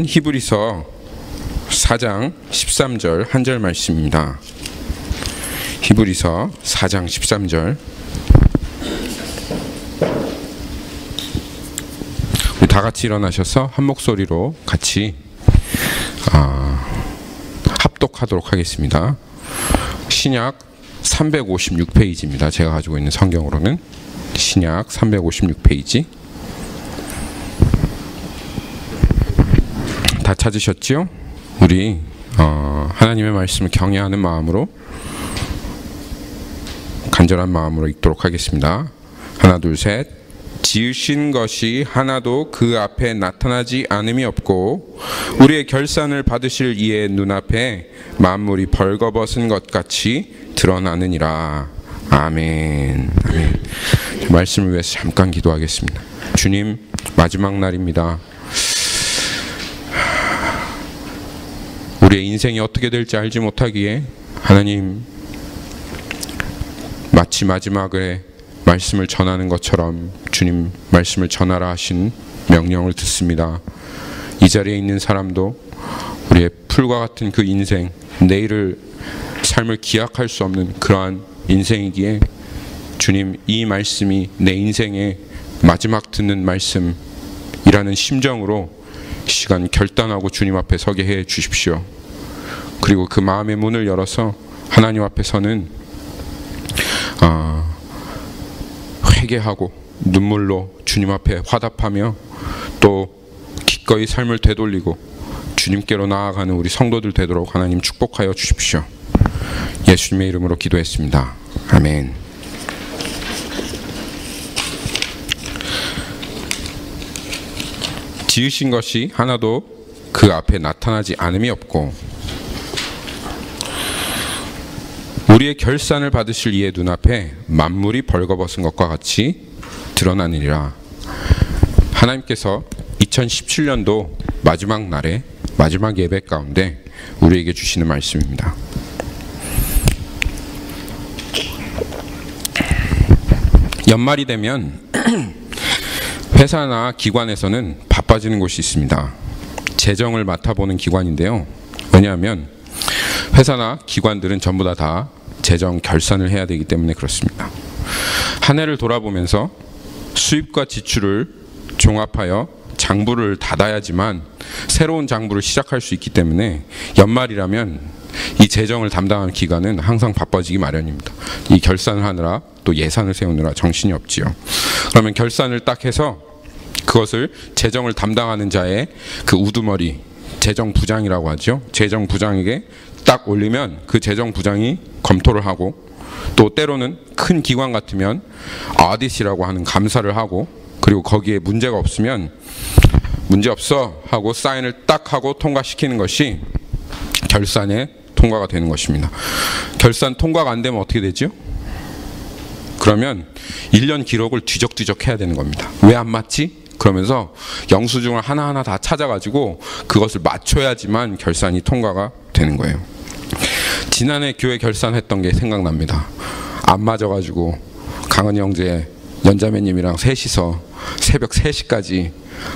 히브리서 4장 13절 한 절 말씀입니다. 히브리서 4장 13절. 우리 다 같이 일어나셔서 한 목소리로 같이 합독하도록 하겠습니다. 신약 356페이지입니다. 제가 가지고 있는 성경으로는 신약 356페이지. 다 찾으셨지요? 우리 하나님의 말씀을 경외하는 마음으로, 간절한 마음으로 읽도록 하겠습니다. 하나 둘 셋. 지으신 것이 하나도 그 앞에 나타나지 않음이 없고 우리의 결산을 받으실 이의 눈앞에 만물이 벌거벗은 것 같이 드러나느니라. 아멘. 아멘. 말씀을 위해서 잠깐 기도하겠습니다. 주님, 마지막 날입니다. 우리의 인생이 어떻게 될지 알지 못하기에 하나님, 마치 마지막에 말씀을 전하는 것처럼 주님 말씀을 전하라 하신 명령을 듣습니다. 이 자리에 있는 사람도 우리의 풀과 같은 그 인생, 내일을 삶을 기약할 수 없는 그러한 인생이기에 주님, 이 말씀이 내 인생의 마지막 듣는 말씀이라는 심정으로 시간 결단하고 주님 앞에 서게 해 주십시오. 그리고 그 마음의 문을 열어서 하나님 앞에서는 회개하고 눈물로 주님 앞에 화답하며 또 기꺼이 삶을 되돌리고 주님께로 나아가는 우리 성도들 되도록 하나님 축복하여 주십시오. 예수님의 이름으로 기도했습니다. 아멘. 지으신 것이 하나도 그 앞에 나타나지 않음이 없고 우리의 결산을 받으실 이의 눈앞에 만물이 벌거벗은 것과 같이 드러나느니라. 하나님께서 2017년도 마지막 날에 마지막 예배 가운데 우리에게 주시는 말씀입니다. 연말이 되면 회사나 기관에서는 바빠지는 곳이 있습니다. 재정을 맡아보는 기관인데요. 왜냐하면 회사나 기관들은 전부 다 재정 결산을 해야 되기 때문에 그렇습니다. 한 해를 돌아보면서 수입과 지출을 종합하여 장부를 닫아야지만 새로운 장부를 시작할 수 있기 때문에 연말이라면 이 재정을 담당하는 기관은 항상 바빠지기 마련입니다. 이 결산을 하느라 또 예산을 세우느라 정신이 없지요. 그러면 결산을 딱 해서 그것을 재정을 담당하는 자의 그 우두머리, 재정부장이라고 하죠. 재정부장에게 딱 올리면 그 재정부장이 검토를 하고 또 때로는 큰 기관 같으면 아디시라고 하는 감사를 하고 그리고 거기에 문제가 없으면 문제 없어 하고 사인을 딱 하고 통과시키는 것이 결산의 통과가 되는 것입니다. 결산 통과가 안 되면 어떻게 되죠? 그러면 1년 기록을 뒤적뒤적 해야 되는 겁니다. 왜 안 맞지? 그러면서 영수증을 하나하나 다 찾아가지고 그것을 맞춰야지만 결산이 통과가 되는 거예요. 지난해 교회 결산했던 게 생각납니다. 안 맞아가지고 강은희 형제 연자매님이랑 셋이서 새벽 3시까지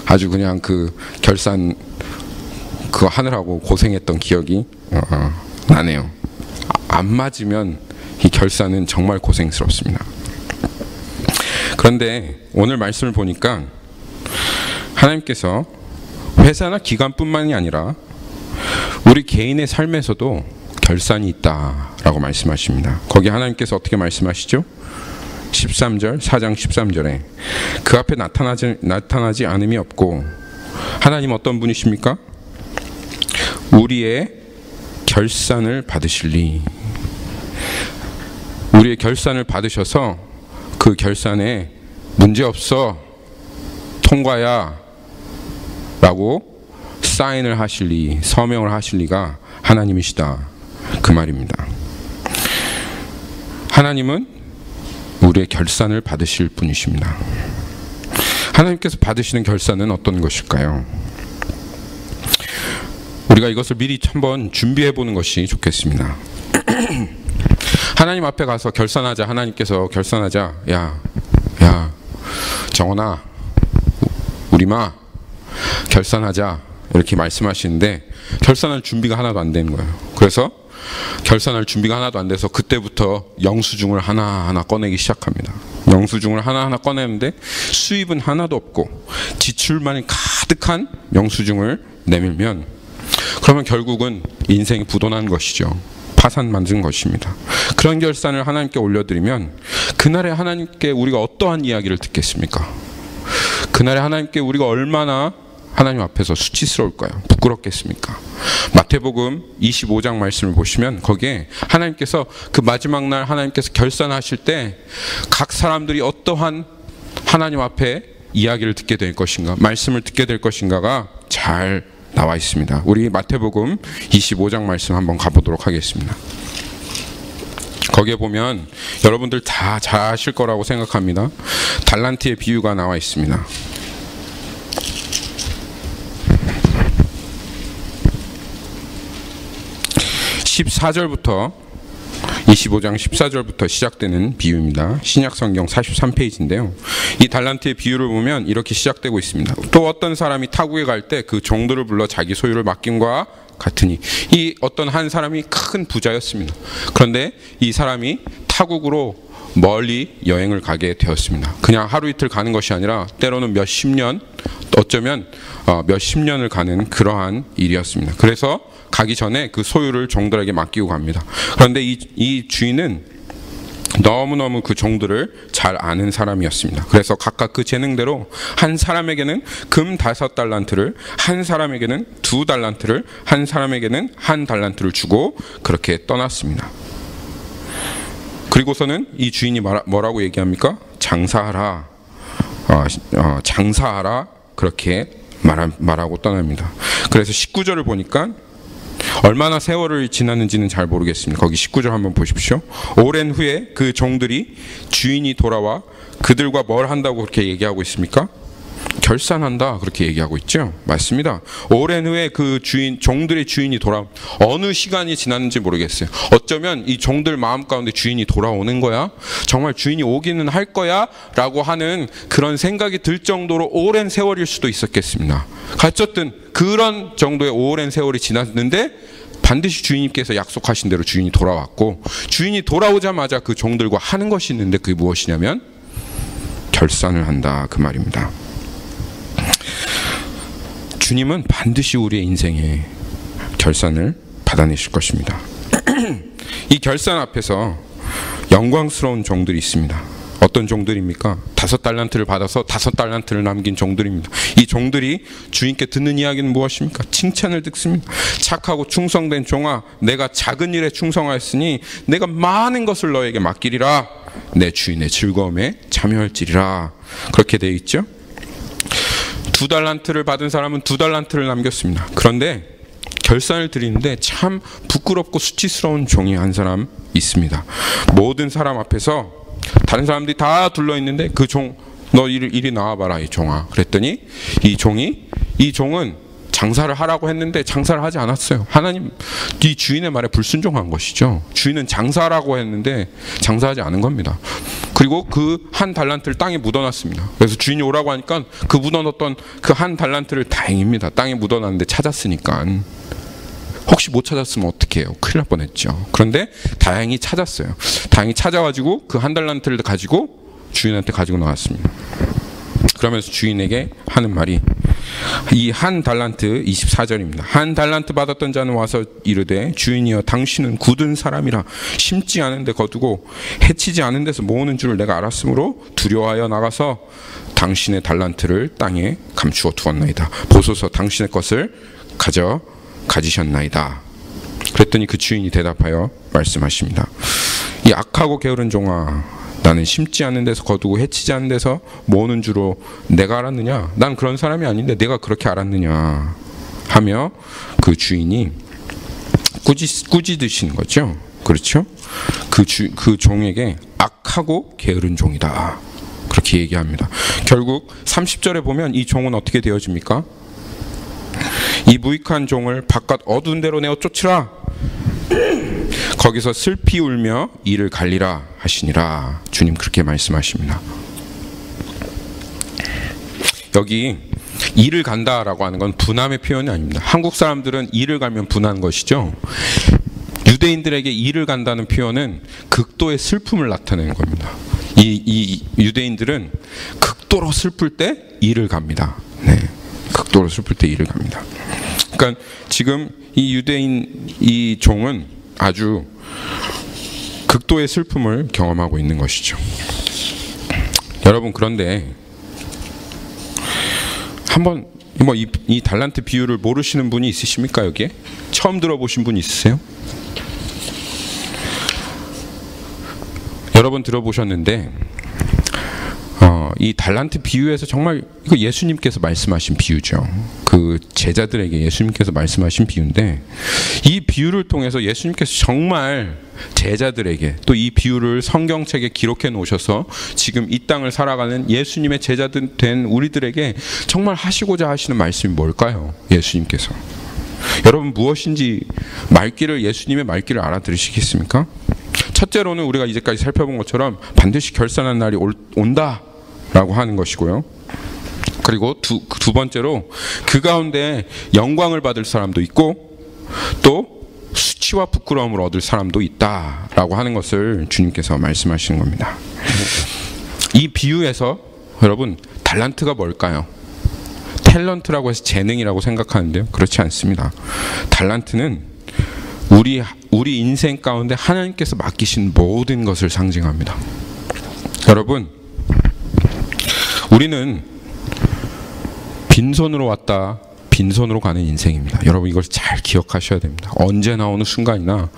아주 그냥 그 결산 그거 하느라고 고생했던 기억이 나네요. 안 맞으면 이 결산은 정말 고생스럽습니다. 그런데 오늘 말씀을 보니까 하나님께서 회사나 기관뿐만이 아니라 우리 개인의 삶에서도 결산이 있다라고 말씀하십니다. 거기 하나님께서 어떻게 말씀하시죠? 13절, 4장 13절에 그 앞에 나타나지 않음이 없고 하나님 어떤 분이십니까? 우리의 결산을 받으실리. 우리의 결산을 받으셔서 그 결산에 문제없어 통과야 라고 사인을 하실리, 서명을 하실리가 하나님이시다, 그 말입니다. 하나님은 우리의 결산을 받으실 분이십니다. 하나님께서 받으시는 결산은 어떤 것일까요? 우리가 이것을 미리 한번 준비해 보는 것이 좋겠습니다. 하나님 앞에 가서 결산하자. 하나님께서 결산하자. 야 정원아, 우리 마 결산하자. 이렇게 말씀하시는데 결산할 준비가 하나도 안 되는 거예요. 그래서 결산할 준비가 하나도 안 돼서 그때부터 영수증을 하나하나 꺼내기 시작합니다. 영수증을 하나하나 꺼내는데 수입은 하나도 없고 지출만이 가득한 영수증을 내밀면 그러면 결국은 인생이 부도난 것이죠. 파산 만든 것입니다. 그런 결산을 하나님께 올려드리면 그날에 하나님께 우리가 어떠한 이야기를 듣겠습니까? 그날에 하나님께 우리가 얼마나 하나님 앞에서 수치스러울까요? 부끄럽겠습니까? 마태복음 25장 말씀을 보시면 거기에 하나님께서 그 마지막 날 하나님께서 결산하실 때 각 사람들이 어떠한 하나님 앞에 이야기를 듣게 될 것인가, 말씀을 듣게 될 것인가가 잘 나와 있습니다. 우리 마태복음 25장 말씀 한번 가보도록 하겠습니다. 거기에 보면 여러분들 다 잘 아실 거라고 생각합니다. 달란트의 비유가 나와 있습니다. 14절부터 25장 14절부터 시작되는 비유입니다. 신약성경 43페이지인데요. 이 달란트의 비유를 보면 이렇게 시작되고 있습니다. 또 어떤 사람이 타국에 갈 때 그 종들을 불러 자기 소유를 맡김과 같으니, 이 어떤 한 사람이 큰 부자였습니다. 그런데 이 사람이 타국으로 멀리 여행을 가게 되었습니다. 그냥 하루 이틀 가는 것이 아니라 때로는 몇십 년, 어쩌면 몇십 년을 가는 그러한 일이었습니다. 그래서 가기 전에 그 소유를 종들에게 맡기고 갑니다. 그런데 이 주인은 너무너무 그 종들을 잘 아는 사람이었습니다. 그래서 각각 그 재능대로 한 사람에게는 금 5달란트를, 한 사람에게는 2달란트를, 한 사람에게는 1달란트를 주고 그렇게 떠났습니다. 그리고서는 이 주인이 뭐라고 얘기합니까? 장사하라, 장사하라, 그렇게 말하고 떠납니다. 그래서 19절을 보니까 얼마나 세월을 지났는지는 잘 모르겠습니다. 거기 19절 한번 보십시오. 오랜 후에 그 종들이 주인이 돌아와 그들과 뭘 한다고 그렇게 얘기하고 있습니까? 결산한다, 그렇게 얘기하고 있죠. 맞습니다. 오랜 후에 그 종들의 주인이 돌아온, 어느 시간이 지났는지 모르겠어요. 어쩌면 이 종들 마음 가운데 주인이 돌아오는 거야, 정말 주인이 오기는 할 거야 라고 하는 그런 생각이 들 정도로 오랜 세월일 수도 있었겠습니다. 어쨌든 그런 정도의 오랜 세월이 지났는데 반드시 주인님께서 약속하신 대로 주인이 돌아왔고, 주인이 돌아오자마자 그 종들과 하는 것이 있는데 그게 무엇이냐면 결산을 한다, 그 말입니다. 주님은 반드시 우리의 인생에 결산을 받아내실 것입니다. 이 결산 앞에서 영광스러운 종들이 있습니다. 어떤 종들입니까? 5달란트를 받아서 5달란트를 남긴 종들입니다. 이 종들이 주인께 듣는 이야기는 무엇입니까? 칭찬을 듣습니다. 착하고 충성된 종아, 내가 작은 일에 충성하였으니 내가 많은 것을 너에게 맡기리라. 내 주인의 즐거움에 참여할지리라. 그렇게 되어 있죠. 2달란트를 받은 사람은 2달란트를 남겼습니다. 그런데 결산을 드리는데 참 부끄럽고 수치스러운 종이 한 사람 있습니다. 모든 사람 앞에서 다른 사람들이 다 둘러있는데 그 종, 너 이리 나와봐라, 이 종아. 그랬더니 이 종은 장사를 하라고 했는데 장사를 하지 않았어요. 하나님, 이 주인의 말에 불순종한 것이죠. 주인은 장사라고 했는데 장사하지 않은 겁니다. 그리고 그 1달란트를 땅에 묻어놨습니다. 그래서 주인이 오라고 하니까 그 묻어놨던 그 1달란트를, 다행입니다, 땅에 묻어놨는데 찾았으니까. 혹시 못 찾았으면 어떡해요? 큰일 날 뻔했죠. 그런데 다행히 찾았어요. 다행히 찾아가지고 그 1달란트를 가지고 주인한테 가지고 나왔습니다. 그러면서 주인에게 하는 말이 이 1달란트 24절입니다. 1달란트 받았던 자는 와서 이르되 주인이여, 당신은 굳은 사람이라 심지 않은 데 거두고 해치지 않은 데서 모으는 줄을 내가 알았으므로 두려워하여 나가서 당신의 달란트를 땅에 감추어 두었나이다. 보소서, 당신의 것을 가지셨나이다. 그랬더니 그 주인이 대답하여 말씀하십니다. 이 악하고 게으른 종아, 나는 심지 않는 데서 거두고 해치지 않는 데서 모으는 줄로 내가 알았느냐? 난 그런 사람이 아닌데 내가 그렇게 알았느냐? 하며 그 주인이 꾸짖으시는 거죠. 그렇죠? 그 종에게 악하고 게으른 종이다, 그렇게 얘기합니다. 결국 30절에 보면 이 종은 어떻게 되어집니까? 이 무익한 종을 바깥 어두운 데로 내어 쫓으라. 거기서 슬피 울며 이를 갈리라 하시니라. 주님 그렇게 말씀하십니다. 여기 일을 간다라고 하는 건 분함의 표현이 아닙니다. 한국 사람들은 일을 가면 분한 것이죠. 유대인들에게 일을 간다는 표현은 극도의 슬픔을 나타내는 겁니다. 이 유대인들은 극도로 슬플 때 일을 갑니다. 네, 극도로 슬플 때 일을 갑니다. 그러니까 지금 이 유대인 이 종은 아주 극도의 슬픔을 경험하고 있는 것이죠. 여러분, 그런데 한번 이 달란트 비유를 모르시는 분이 있으십니까? 여기에 처음 들어보신 분 있으세요? 여러 번 들어보셨는데 이 달란트 비유에서 정말 이거 예수님께서 말씀하신 비유죠. 그 제자들에게 예수님께서 말씀하신 비유인데, 이 비유를 통해서 예수님께서 정말 제자들에게, 또 이 비유를 성경책에 기록해 놓으셔서 지금 이 땅을 살아가는 예수님의 제자들 된 우리들에게 정말 하시고자 하시는 말씀이 뭘까요? 예수님께서 여러분, 무엇인지 예수님의 말귀를 알아들으시겠습니까? 첫째로는 우리가 이제까지 살펴본 것처럼 반드시 결산한 날이 온다라고 하는 것이고요. 그리고 두 번째로 그 가운데 영광을 받을 사람도 있고 또 수치와 부끄러움을 얻을 사람도 있다라고 하는 것을 주님께서 말씀하시는 겁니다. 이 비유에서 여러분, 달란트가 뭘까요? 탤런트라고 해서 재능이라고 생각하는데요, 그렇지 않습니다. 달란트는 우리 인생 가운데 하나님께서 맡기신 모든 것을 상징합니다. 여러분, 우리는 빈손으로 왔다 빈손으로 가는 인생입니다. 여러분, 이걸 잘 기억하셔야 됩니다. 언제나 어느 순간이나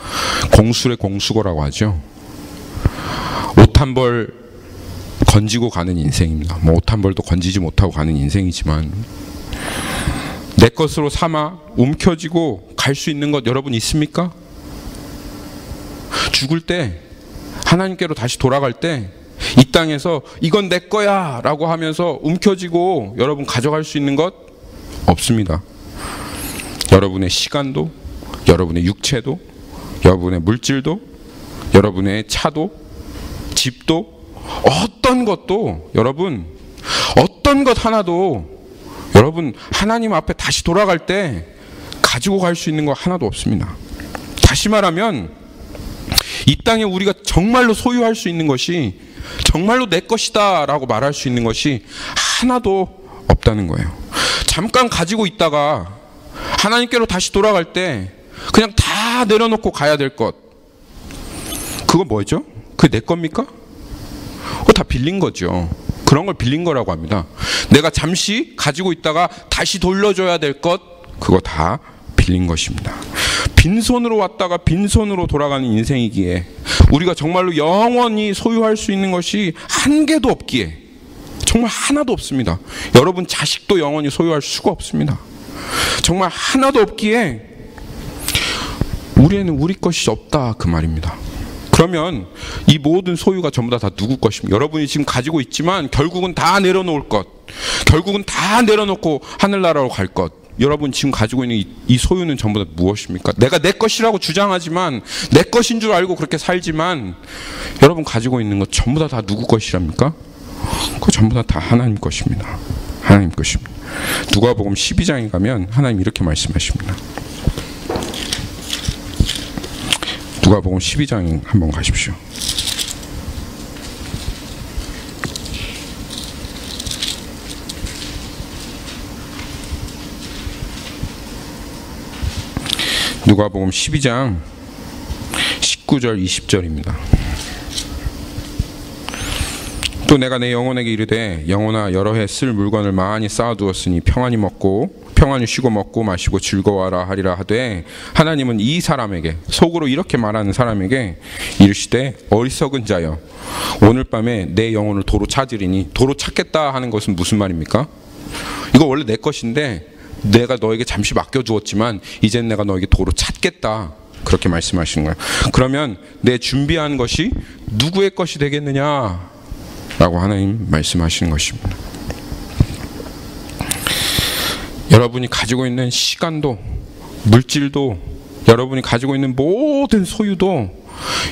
공술의 공수거라고 하죠. 옷 한 벌 건지고 가는 인생입니다. 옷 한 벌도 건지지 못하고 가는 인생이지만 내 것으로 삼아 움켜쥐고 갈 수 있는 것 여러분 있습니까? 죽을 때, 하나님께로 다시 돌아갈 때 이 땅에서 이건 내 거야 라고 하면서 움켜쥐고 여러분 가져갈 수 있는 것 없습니다. 여러분의 시간도, 여러분의 육체도, 여러분의 물질도, 여러분의 차도, 집도, 어떤 것도, 여러분 어떤 것 하나도 여러분 하나님 앞에 다시 돌아갈 때 가지고 갈 수 있는 거 하나도 없습니다. 다시 말하면 이 땅에 우리가 정말로 소유할 수 있는 것이, 정말로 내 것이다 라고 말할 수 있는 것이 하나도 없다는 거예요. 잠깐 가지고 있다가 하나님께로 다시 돌아갈 때 그냥 다 내려놓고 가야 될 것, 그거 뭐죠? 그게 내 겁니까? 그거 다 빌린 거죠. 그런 걸 빌린 거라고 합니다. 내가 잠시 가지고 있다가 다시 돌려줘야 될 것, 그거 다 빌린 것입니다. 빈손으로 왔다가 빈손으로 돌아가는 인생이기에, 우리가 정말로 영원히 소유할 수 있는 것이 한 개도 없기에, 정말 하나도 없습니다. 여러분 자식도 영원히 소유할 수가 없습니다. 정말 하나도 없기에 우리에는 우리 것이 없다, 그 말입니다. 그러면 이 모든 소유가 전부 다 누구 것입니까? 여러분이 지금 가지고 있지만 결국은 다 내려놓을 것, 결국은 다 내려놓고 하늘나라로 갈 것, 여러분 지금 가지고 있는 이 소유는 전부 다 무엇입니까? 내가 내 것이라고 주장하지만, 내 것인 줄 알고 그렇게 살지만, 여러분 가지고 있는 것 전부 다 누구 것이랍니까? 그거 전부 다 하나님 것입니다. 하나님 것입니다. 누가복음 12장에 가면 하나님 이렇게 말씀하십니다. 누가복음 12장 한번 가십시오. 누가복음 12장 19절 20절입니다. 또 내가 내 영혼에게 이르되, 영혼아, 여러 해 쓸 물건을 많이 쌓아두었으니 평안히 쉬고 먹고 마시고 즐거워하라 하리라 하되, 하나님은 이 사람에게, 속으로 이렇게 말하는 사람에게 이르시되, 어리석은 자여, 오늘 밤에 내 영혼을 도로 찾으리니. 도로 찾겠다 하는 것은 무슨 말입니까? 이거 원래 내 것인데 내가 너에게 잠시 맡겨두었지만 이제는 내가 너에게 도로 찾겠다, 그렇게 말씀하시는 거예요. 그러면 내 준비한 것이 누구의 것이 되겠느냐 라고 하나님 말씀하시는 것입니다. 여러분이 가지고 있는 시간도, 물질도, 여러분이 가지고 있는 모든 소유도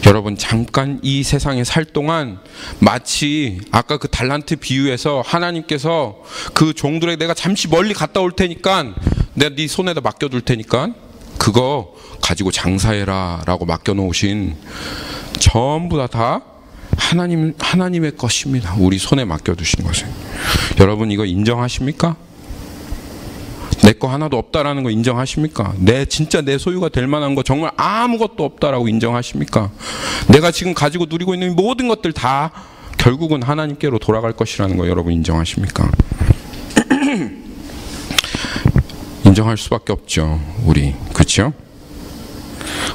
여러분 잠깐 이 세상에 살 동안 마치 아까 그 달란트 비유에서 하나님께서 그 종들에게 내가 잠시 멀리 갔다 올 테니까 내가 네 손에다 맡겨둘 테니까 그거 가지고 장사해라 라고 맡겨놓으신 전부 다 하나님의 것입니다. 우리 손에 맡겨두신 것을. 여러분 이거 인정하십니까? 내 거 하나도 없다라는 거 인정하십니까? 진짜 내 소유가 될 만한 거 정말 아무것도 없다라고 인정하십니까? 내가 지금 가지고 누리고 있는 모든 것들 다 결국은 하나님께로 돌아갈 것이라는 거 여러분 인정하십니까? 인정할 수밖에 없죠. 우리. 그렇죠?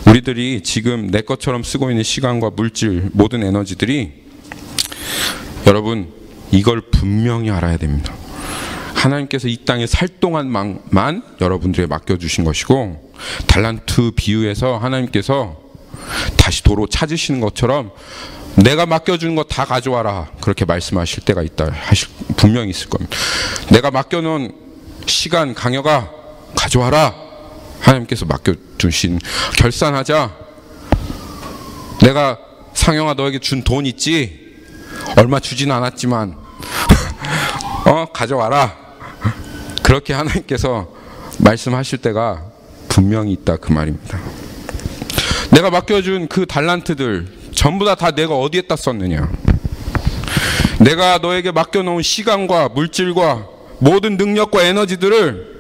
우리들이 지금 내 것처럼 쓰고 있는 시간과 물질, 모든 에너지들이 여러분 이걸 분명히 알아야 됩니다. 하나님께서 이 땅에 살 동안만 여러분들에게 맡겨주신 것이고, 달란트 비유에서 하나님께서 다시 도로 찾으시는 것처럼 내가 맡겨주는 거 다 가져와라 그렇게 말씀하실 때가 있다 분명히 있을 겁니다. 내가 맡겨놓은 시간 강여가 가져와라. 하나님께서 맡겨주신 결산하자. 내가 상영아 너에게 준 돈 있지? 얼마 주진 않았지만 가져와라. 그렇게 하나님께서 말씀하실 때가 분명히 있다 그 말입니다. 내가 맡겨준 그 달란트들 전부 다 내가 어디에다 썼느냐? 내가 너에게 맡겨놓은 시간과 물질과 모든 능력과 에너지들을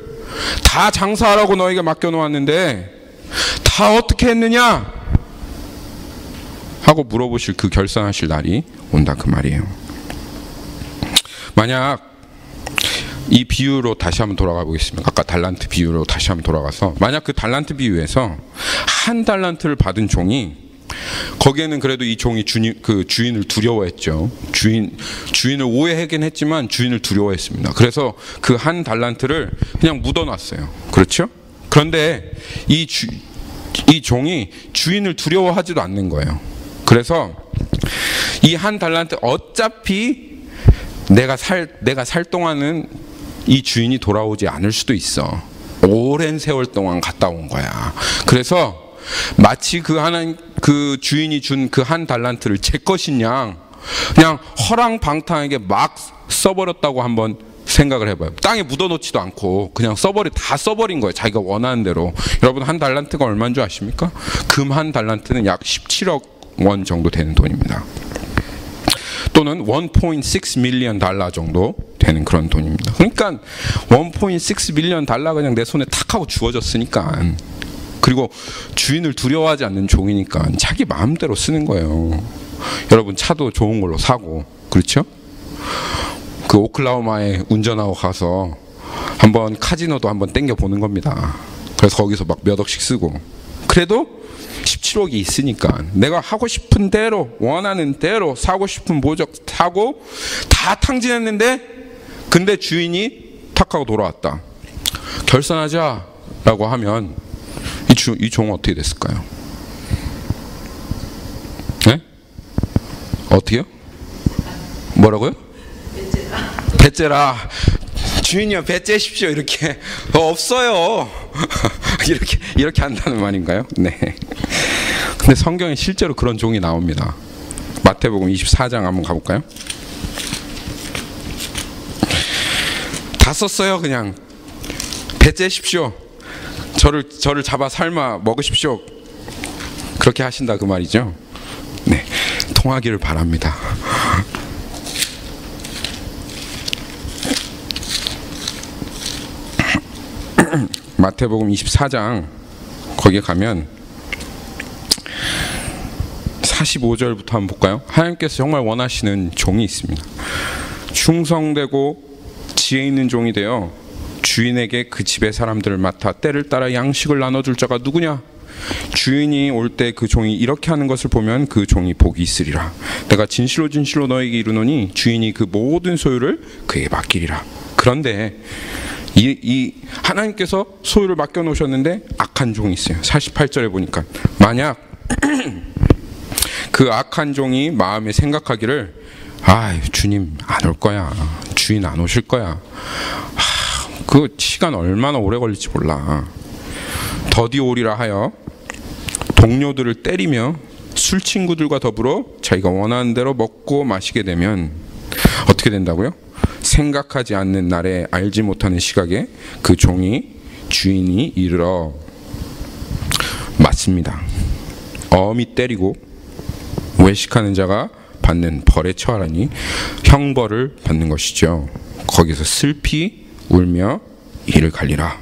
다 장사하라고 너에게 맡겨놓았는데 다 어떻게 했느냐? 하고 물어보실 그 결산하실 날이 온다 그 말이에요. 만약 이 비유로 다시 한번 돌아가 보겠습니다. 아까 달란트 비유로 다시 한번 돌아가서 만약 그 달란트 비유에서 한 달란트를 받은 종이, 거기에는 그래도 이 종이 주인을 두려워했죠. 주인을 오해하긴 했지만 주인을 두려워했습니다. 그래서 그 한 달란트를 그냥 묻어놨어요. 그렇죠? 그런데 이 종이 주인을 두려워하지도 않는 거예요. 그래서 이 한 달란트 어차피 내가 살 동안은 이 주인이 돌아오지 않을 수도 있어. 오랜 세월 동안 갔다 온 거야. 그래서 마치 그 주인이 준 그 한 달란트를 제 것인 양 그냥 허랑방탕하게 막 써버렸다고 한번 생각을 해봐요. 땅에 묻어놓지도 않고 그냥 다 써버린 거예요. 자기가 원하는 대로. 여러분 한 달란트가 얼마인 줄 아십니까? 금 한 달란트는 약 17억 원 정도 되는 돈입니다. 또는 1.6 밀리언 달러 정도 되는 그런 돈입니다. 그러니까 1.6 밀리언 달러가 그냥 내 손에 탁 하고 주어졌으니까, 그리고 주인을 두려워하지 않는 종이니까 자기 마음대로 쓰는 거예요. 여러분 차도 좋은 걸로 사고, 그렇죠? 그 오클라호마에 운전하고 가서 한번 카지노도 한번 땡겨 보는 겁니다. 그래서 거기서 막 몇 억씩 쓰고, 그래도 17억이 있으니까 내가 하고 싶은 대로 원하는 대로 사고 싶은 모적 사고 다 탕진했는데, 근데 주인이 탁 하고 돌아왔다. 결산하자 라고 하면 이 종은 어떻게 됐을까요? 네? 어떻게요? 뭐라고요? 배째라. 주인이요 배째십시오. 이렇게 없어요. 이렇게 한다는 말인가요? 네. 근데 성경에 실제로 그런 종이 나옵니다. 마태복음 24장 한번 가볼까요? 다 썼어요. 그냥 배째십시오. 저를 잡아 삶아 먹으십시오. 그렇게 하신다 그 말이죠. 네, 통하기를 바랍니다. 마태복음 24장 거기에 가면 45절부터 한번 볼까요? 하나님께서 정말 원하시는 종이 있습니다. 충성되고 지혜 있는 종이 되어 주인에게 그 집의 사람들을 맡아 때를 따라 양식을 나눠줄 자가 누구냐? 주인이 올 때 그 종이 이렇게 하는 것을 보면 그 종이 복이 있으리라. 내가 진실로 너에게 이르노니 주인이 그 모든 소유를 그에게 맡기리라. 그런데 이 하나님께서 소유를 맡겨놓으셨는데 악한 종이 있어요. 48절에 보니까 만약 그 악한 종이 마음에 생각하기를 주님 안 올 거야, 주인 안 오실 거야, 그 시간 얼마나 오래 걸릴지 몰라, 더디 오리라 하여 동료들을 때리며 술 친구들과 더불어 자기가 원하는 대로 먹고 마시게 되면 어떻게 된다고요? 생각하지 않는 날에 알지 못하는 시각에 그 종이 주인이 이르러 맞습니다. 엄히 때리고 외식하는 자가 받는 벌에 처하라니 형벌을 받는 것이죠. 거기서 슬피 울며 이를 갈리라.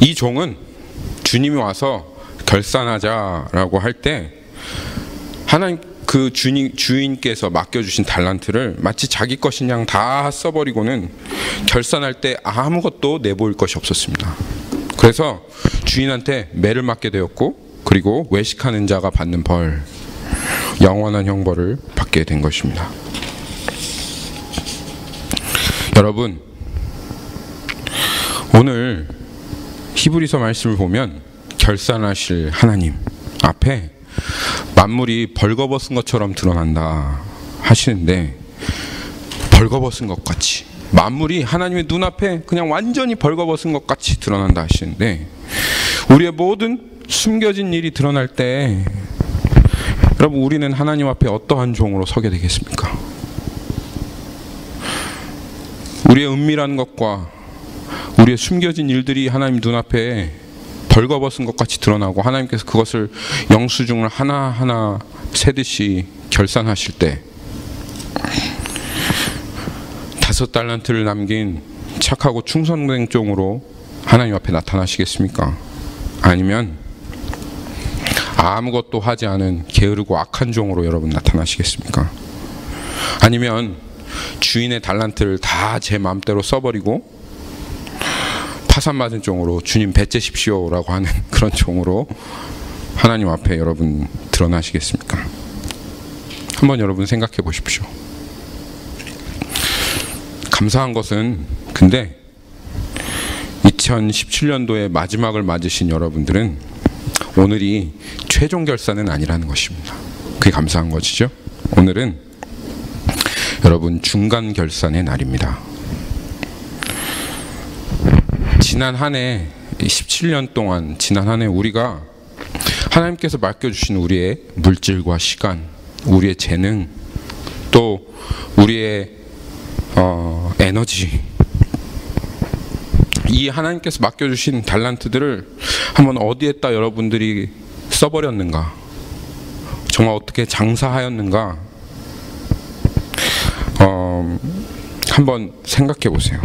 이 종은 주님이 와서 결산하자라고 할 때 하나님 그 주인께서 맡겨주신 달란트를 마치 자기 것인 양 다 써버리고는 결산할 때 아무것도 내보일 것이 없었습니다. 그래서 주인한테 매를 맞게 되었고, 그리고 외식하는 자가 받는 벌, 영원한 형벌을 받게 된 것입니다. 여러분, 오늘 히브리서 말씀을 보면 결산하실 하나님 앞에 만물이 벌거벗은 것처럼 드러난다 하시는데, 벌거벗은 것 같이, 만물이 하나님의 눈앞에 그냥 완전히 벌거벗은 것 같이 드러난다 하시는데, 우리의 모든 숨겨진 일이 드러날 때 여러분, 우리는 하나님 앞에 어떠한 종으로 서게 되겠습니까? 우리의 은밀한 것과 우리의 숨겨진 일들이 하나님 눈앞에 벌거벗은 것 같이 드러나고, 하나님께서 그것을 영수증을 하나하나 세듯이 결산하실 때 5달란트를 남긴 착하고 충성된 종으로 하나님 앞에 나타나시겠습니까? 아니면 아무것도 하지 않은 게으르고 악한 종으로 여러분 나타나시겠습니까? 아니면 주인의 달란트를 다 제 마음대로 써버리고 파산맞은 종으로 주님 배째십시오라고 하는 그런 종으로 하나님 앞에 여러분 드러나시겠습니까? 한번 여러분 생각해 보십시오. 감사한 것은 근데 2017년도의 마지막을 맞으신 여러분들은 오늘이 최종 결산은 아니라는 것입니다. 그게 감사한 것이죠. 오늘은 여러분 중간 결산의 날입니다. 지난 한 해 17년 동안 지난 한 해 우리가 하나님께서 맡겨주신 우리의 물질과 시간, 우리의 재능, 또 우리의 에너지, 이 하나님께서 맡겨주신 달란트들을 한번 어디에다 여러분들이 써버렸는가, 정말 어떻게 장사하였는가, 한번 생각해 보세요.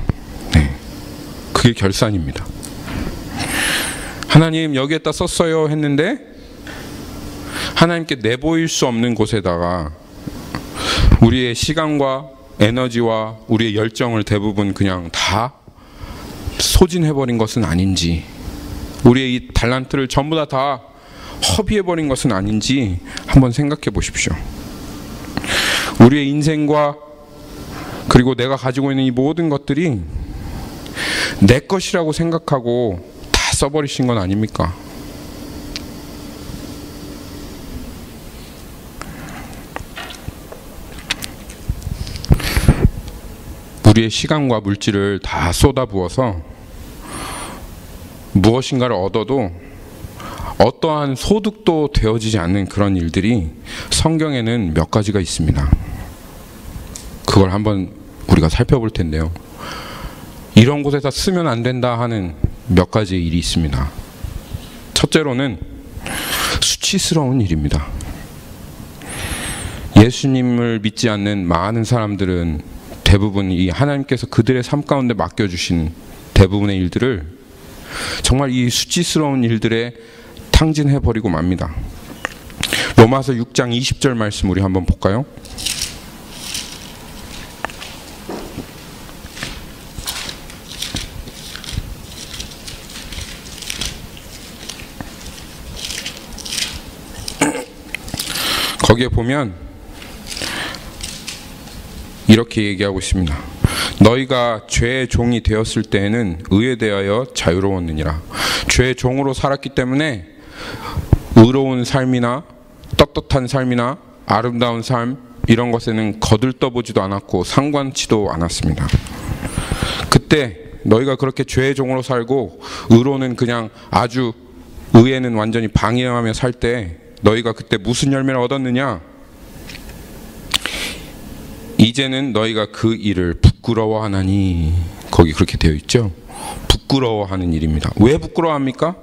네. 그게 결산입니다. 하나님 여기에다 썼어요 했는데 하나님께 내보일 수 없는 곳에다가 우리의 시간과 에너지와 우리의 열정을 대부분 그냥 다 소진해버린 것은 아닌지, 우리의 이 달란트를 전부 다 허비해버린 것은 아닌지 한번 생각해 보십시오. 우리의 인생과 그리고 내가 가지고 있는 이 모든 것들이 내 것이라고 생각하고 다 써버리신 건 아닙니까? 우리의 시간과 물질을 다 쏟아부어서 무엇인가를 얻어도 어떠한 소득도 되어지지 않는 그런 일들이 성경에는 몇 가지가 있습니다. 그걸 한번 우리가 살펴볼 텐데요. 이런 곳에서 쓰면 안 된다 하는 몇 가지의 일이 있습니다. 첫째로는 수치스러운 일입니다. 예수님을 믿지 않는 많은 사람들은 대부분 이 하나님께서 그들의 삶 가운데 맡겨주신 대부분의 일들을 정말 이 수치스러운 일들에 탕진해버리고 맙니다. 로마서 6장 20절 말씀 우리 한번 볼까요? 거기에 보면 이렇게 얘기하고 있습니다. 너희가 죄의 종이 되었을 때에는 의에 대하여 자유로웠느니라. 죄의 종으로 살았기 때문에 의로운 삶이나 떳떳한 삶이나 아름다운 삶, 이런 것에는 거들떠보지도 않았고 상관치도 않았습니다. 그때 너희가 그렇게 죄의 종으로 살고 의로는 그냥 아주 의에는 완전히 방해하며 살 때 너희가 그때 무슨 열매를 얻었느냐? 이제는 너희가 그 일을 부끄러워하나니. 거기 그렇게 되어 있죠. 부끄러워하는 일입니다. 왜 부끄러워합니까?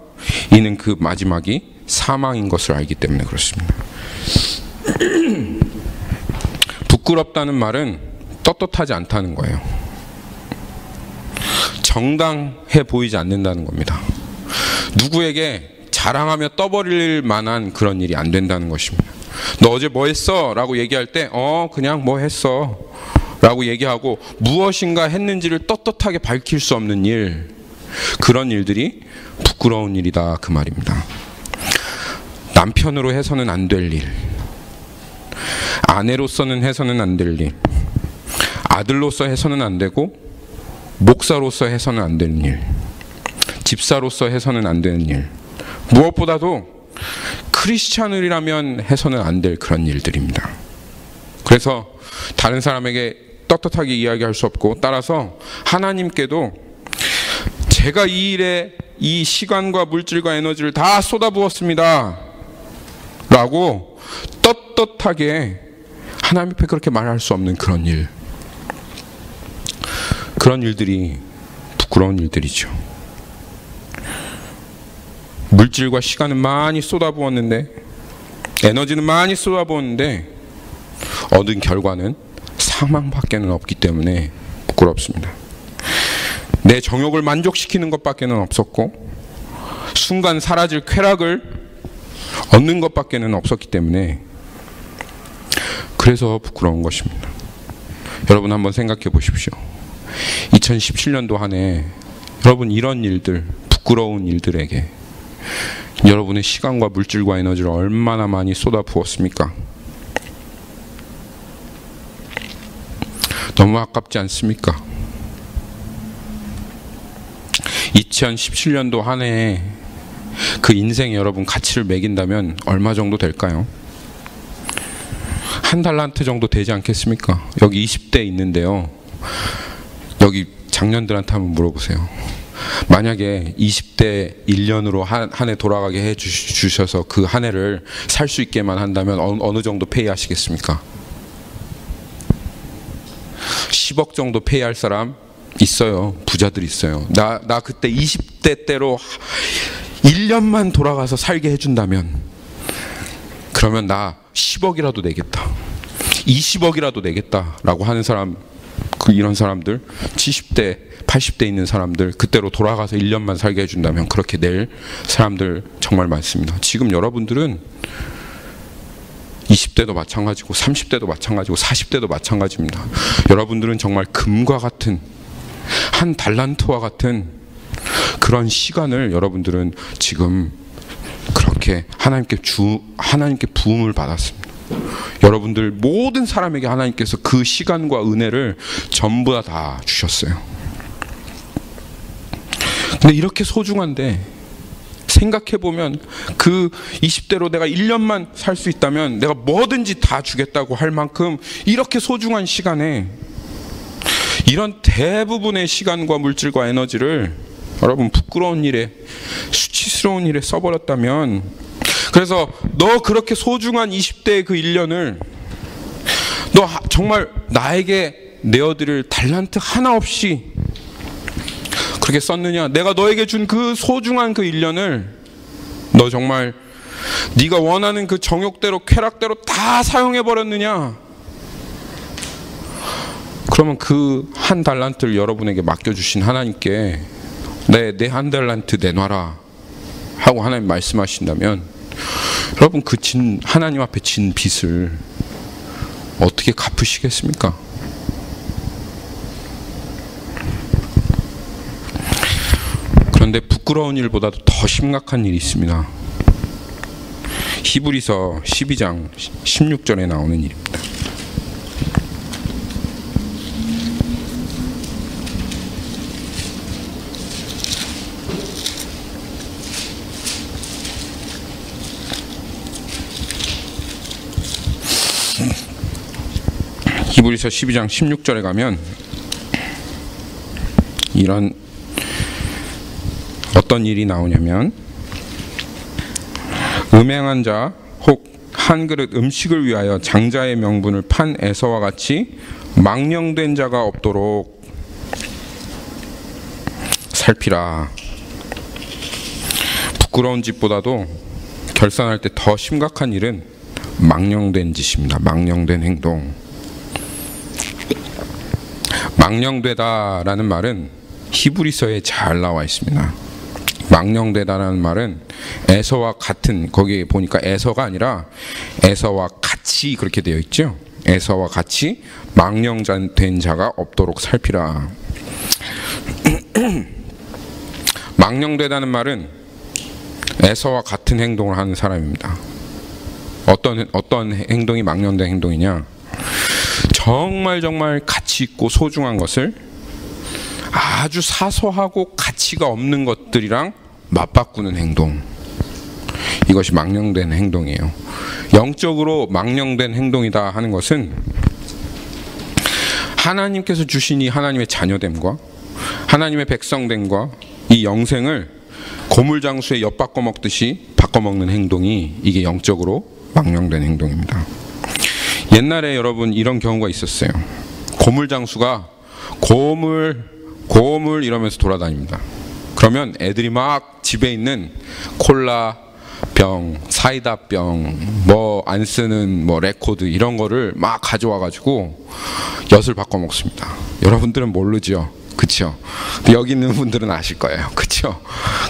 이는 그 마지막이 사망인 것을 알기 때문에 그렇습니다. 부끄럽다는 말은 떳떳하지 않다는 거예요. 정당해 보이지 않는다는 겁니다. 누구에게 자랑하며 떠버릴 만한 그런 일이 안 된다는 것입니다. 너 어제 뭐 했어? 라고 얘기할 때 그냥 뭐 했어 라고 얘기하고 무엇인가 했는지를 떳떳하게 밝힐 수 없는 일, 그런 일들이 부끄러운 일이다 그 말입니다. 남편으로 해서는 안 될 일, 아내로서는 해서는 안 될 일, 아들로서 해서는 안 되고 목사로서 해서는 안 되는 일, 집사로서 해서는 안 되는 일, 무엇보다도 크리스찬이라면 해서는 안 될 그런 일들입니다. 그래서 다른 사람에게 떳떳하게 이야기할 수 없고, 따라서 하나님께도 제가 이 일에 이 시간과 물질과 에너지를 다 쏟아부었습니다 라고 떳떳하게 하나님 앞에 그렇게 말할 수 없는 그런 일, 그런 일들이 부끄러운 일들이죠. 물질과 시간은 많이 쏟아부었는데, 에너지는 많이 쏟아부었는데 얻은 결과는 사망밖에는 없기 때문에 부끄럽습니다. 내 정욕을 만족시키는 것밖에는 없었고, 순간 사라질 쾌락을 얻는 것밖에는 없었기 때문에 그래서 부끄러운 것입니다. 여러분 한번 생각해 보십시오. 2017년도 한 해 여러분 이런 일들, 부끄러운 일들에게 여러분의 시간과 물질과 에너지를 얼마나 많이 쏟아부었습니까? 너무 아깝지 않습니까? 2017년도 한 해에 그 인생에 여러분 가치를 매긴다면 얼마 정도 될까요? 한 달란트 정도 되지 않겠습니까? 여기 20대 있는데요, 여기 장년들한테 한번 물어보세요. 만약에 20대 1년으로 한 해 돌아가게 해 주셔서 그 한 해를 살 수 있게만 한다면 어느 정도 페이하시겠습니까? 10억 정도 페이할 사람 있어요. 부자들 있어요. 나 그때 20대 때로 1년만 돌아가서 살게 해준다면, 그러면 나 10억이라도 내겠다, 20억이라도 내겠다 라고 하는 사람, 이런 사람들, 70대 80대 있는 사람들, 그때로 돌아가서 1년만 살게 해준다면 그렇게 낼 사람들 정말 많습니다. 지금 여러분들은 20대도 마찬가지고 30대도 마찬가지고 40대도 마찬가지입니다. 여러분들은 정말 금과 같은, 한 달란트와 같은 그런 시간을 여러분들은 지금 그렇게 하나님께 부음을 받았습니다. 여러분들 모든 사람에게 하나님께서 그 시간과 은혜를 전부 다 주셨어요. 근데 이렇게 소중한데, 생각해보면 그 20대로 내가 1년만 살 수 있다면 내가 뭐든지 다 주겠다고 할 만큼 이렇게 소중한 시간에 이런 대부분의 시간과 물질과 에너지를 여러분 부끄러운 일에, 수치스러운 일에 써버렸다면, 그래서 너 그렇게 소중한 20대의 그 1년을 너 정말 나에게 내어드릴 달란트 하나 없이 그렇게 썼느냐? 내가 너에게 준 그 소중한 그 1년을 너 정말 네가 원하는 그 정욕대로 쾌락대로 다 사용해버렸느냐? 그러면 그 한 달란트를 여러분에게 맡겨주신 하나님께 내 한 달란트 내놔라 하고 하나님 말씀하신다면, 여러분 그 하나님 앞에 진 빚을 어떻게 갚으시겠습니까? 그런데 부끄러운 일보다도 더 심각한 일이 있습니다. 히브리서 12장 16절에 나오는 일입니다. 히브리서 12장 16절에 가면 이런 어떤 일이 나오냐면, 음행한 자 혹 한 그릇 음식을 위하여 장자의 명분을 판 에서와 같이 망령된 자가 없도록 살피라. 부끄러운 짓보다도 결산할 때 더 심각한 일은 망령된 짓입니다. 망령된 행동. 망령되다라는 말은 히브리서에 잘 나와 있습니다. 망령되다라는 말은 에서와 같은, 거기 보니까 에서가 아니라 에서와 같이 그렇게 되어 있죠. 에서와 같이 망령된 자가 없도록 살피라. 망령되다는 말은 에서와 같은 행동을 하는 사람입니다. 어떤 행동이 망령된 행동이냐? 정말 가치 있고 소중한 것을 아주 사소하고 가치가 없는 것들이랑 맞바꾸는 행동. 이것이 망령된 행동이에요. 영적으로 망령된 행동이다 하는 것은 하나님께서 주신 이 하나님의 자녀됨과 하나님의 백성됨과 이 영생을 고물장수에 엿바꿔 먹듯이 바꿔먹는 행동이, 이게 영적으로 망령된 행동입니다. 옛날에 여러분 이런 경우가 있었어요. 고물장수가 고물 이러면서 돌아다닙니다. 그러면 애들이 막 집에 있는 콜라 병, 사이다 병, 뭐 안 쓰는 뭐 레코드 이런 거를 막 가져와 가지고 엿을 바꿔 먹습니다. 여러분들은 모르죠, 그렇죠? 여기 있는 분들은 아실 거예요, 그렇죠?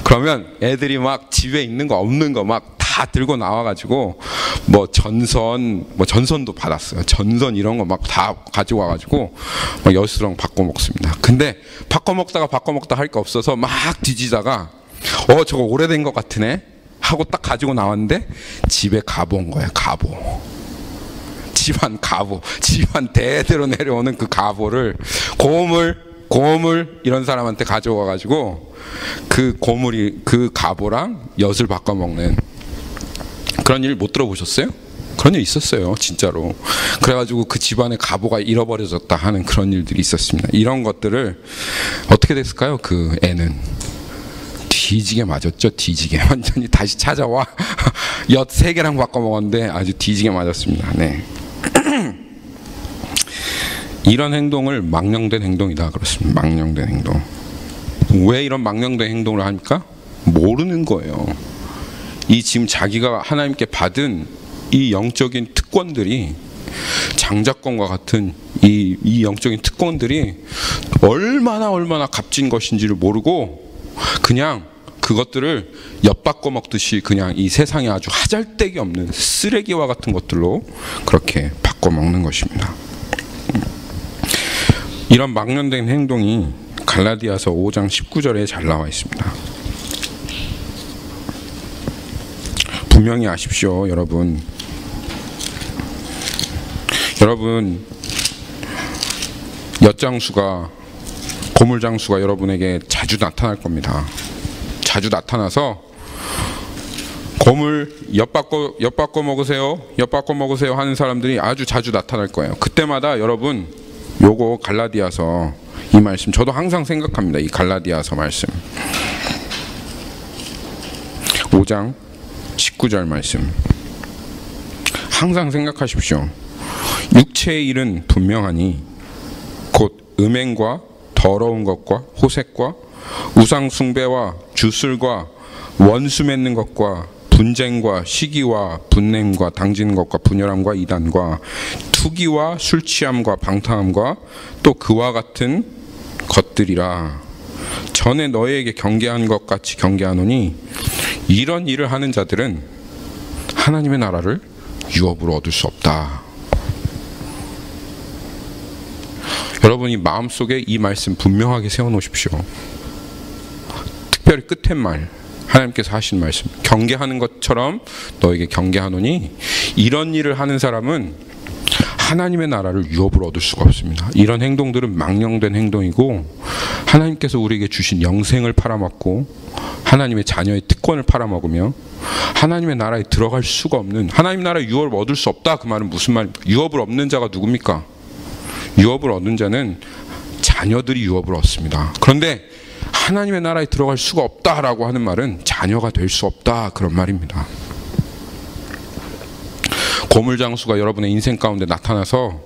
그러면 애들이 막 집에 있는 거 없는 거 막 다 들고 나와 가지고 뭐 전선도 받았어요. 전선 이런 거 막 다 가지고 와 가지고 엿으로 바꿔 먹습니다. 근데 바꿔 먹다가 할 거 없어서 막 뒤지다가 저거 오래된 것 같으네 하고 딱 가지고 나왔는데 집에 가보인 거예요. 집안 대대로 내려오는 그 가보를 고물 이런 사람한테 가져와 가지고 그 가보랑 엿을 바꿔 먹는 그런 일 못 들어보셨어요? 그런 일 있었어요, 진짜로. 그래가지고 그 집안의 가보가 잃어버려졌다 하는 그런 일들이 있었습니다. 이런 것들을 어떻게 됐을까요? 그 애는 뒤지게 맞았죠. 뒤지게 완전히 다시 찾아와 엿 3개랑 바꿔 먹었는데 아주 뒤지게 맞았습니다. 네. 이런 행동을 망령된 행동이다 그렇습니다. 망령된 행동. 왜 이런 망령된 행동을 합니까? 모르는 거예요. 이 지금 자기가 하나님께 받은 이 영적인 특권들이, 장자권과 같은 이 영적인 특권들이 얼마나 값진 것인지를 모르고 그냥 그것들을 엿바꿔 먹듯이 그냥 이 세상에 아주 하잘데기 없는 쓰레기와 같은 것들로 그렇게 바꿔 먹는 것입니다. 이런 망령된 행동이 갈라디아서 5장 19절에 잘 나와 있습니다. 분명히 아십시오, 여러분. 엿장수가, 고물장수가 여러분에게 자주 나타날 겁니다. 자주 나타나서 고물 엿 바꿔 먹으세요 하는 사람들이 아주 자주 나타날 거예요. 그때마다 여러분 요거 갈라디아서 이 말씀 저도 항상 생각합니다. 이 갈라디아서 말씀 5장 19절 말씀 항상 생각하십시오. 육체의 일은 분명하니 곧 음행과 더러운 것과 호색과 우상 숭배와 주술과 원수 맺는 것과 분쟁과 시기와 분냄과 당지는 것과 분열함과 이단과 투기와 술 취함과 방탕함과 또 그와 같은 것들이라. 전에 너희에게 경계한 것 같이 경계하노니 이런 일을 하는 자들은 하나님의 나라를 유업으로 얻을 수 없다. 여러분이 마음속에 이 말씀 분명하게 세워놓으십시오. 특별히 끝에 말, 하나님께서 하신 말씀, 경계하는 것처럼 너에게 경계하노니 이런 일을 하는 사람은 하나님의 나라를 유업으로 얻을 수가 없습니다. 이런 행동들은 망령된 행동이고 하나님께서 우리에게 주신 영생을 팔아먹고 하나님의 자녀의 특권을 팔아먹으며 하나님의 나라에 들어갈 수가 없는, 하나님 나라의 유업을 얻을 수 없다. 그 말은 무슨 말입니까? 유업을 얻는 자가 누굽니까? 유업을 얻는 자는 자녀들이 유업을 얻습니다. 그런데 하나님의 나라에 들어갈 수가 없다라고 하는 말은 자녀가 될 수 없다, 그런 말입니다. 고물장수가 여러분의 인생 가운데 나타나서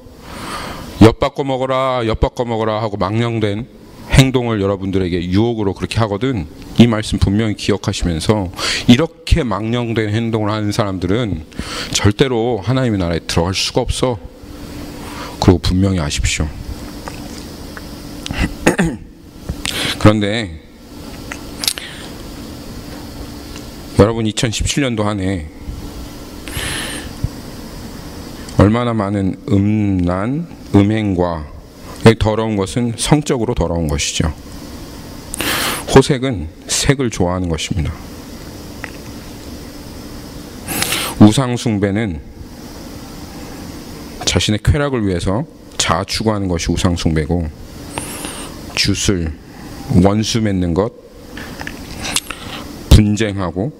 엿바꿔 먹어라, 엿바꿔 먹어라 하고 망령된 행동을 여러분들에게 유혹으로 그렇게 하거든. 이 말씀 분명히 기억하시면서 이렇게 망령된 행동을 하는 사람들은 절대로 하나님의 나라에 들어갈 수가 없어. 그리고 분명히 아십시오. 그런데 여러분 2017년도 한 해 얼마나 많은 음란, 음행과 더러운 것은 성적으로 더러운 것이죠. 호색은 색을 좋아하는 것입니다. 우상숭배는 자신의 쾌락을 위해서 자아 추구하는 것이 우상숭배고, 주술, 원수 맺는 것, 분쟁하고